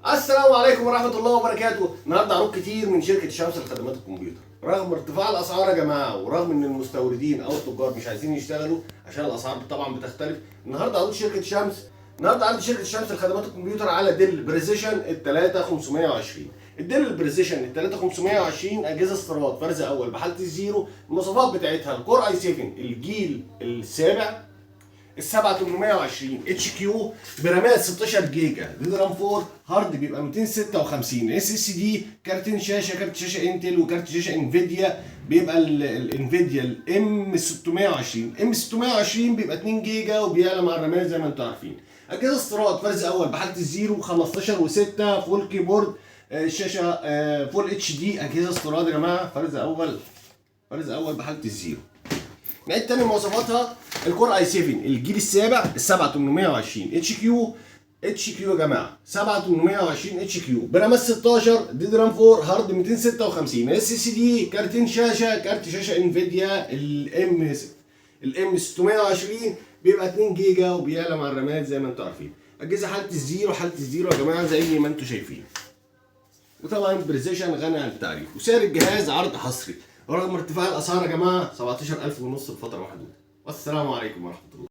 السلام عليكم ورحمة الله وبركاته. النهارده عروض كتير من شركة شمس لخدمات الكمبيوتر. رغم ارتفاع الأسعار يا جماعة، ورغم إن المستوردين أو التجار مش عايزين يشتغلوا عشان الأسعار طبعا بتختلف، النهارده عروض شركة شمس لخدمات الكمبيوتر على ديل بريسيشن ال 3520. الديل البريسيشن ال 3520 أجهزة استيراد فرز أول بحالة الزيرو. المواصفات بتاعتها الكور اي 7 الجيل السابع، ال 7820 اتش كيو برامات 16 جيجا، دي رام 4 هارد بيبقى 256 اس اس دي، كارتين شاشه، كارت شاشه انتل وكارت شاشه انفيديا. بيبقى الانفيديا الام 620 بيبقى 2 جيجا وبيعلى مع الرامات زي ما انتم عارفين. اجهزه استيراد فرز اول بحاله الزيرو 15 و6 فول كيبورد، الشاشه فول اتش دي. اجهزه استيراد يا جماعه فرز اول بحاله الزيرو. نعيد تاني مواصفاتها. الكور اي 7 الجيل السابع ال 7820 اتش كيو يا جماعه، 7820 اتش كيو برامات 16 دي رام 4 هارد 256 اس اس دي، كارتين شاشه، كارت شاشه انفيديا الام 620 بيبقى 2 جيجا وبيعلى مع الرامات زي ما انتم عارفين. اجهزه حاله الزيرو يا جماعه زي ما انتم شايفين. وطبعا بريسيشن غني عن التعريف. وسعر الجهاز عرض حصري رغم ارتفاع الاسعار يا جماعه 17000 ونص لفتره محدوده. والسلام عليكم ورحمه الله.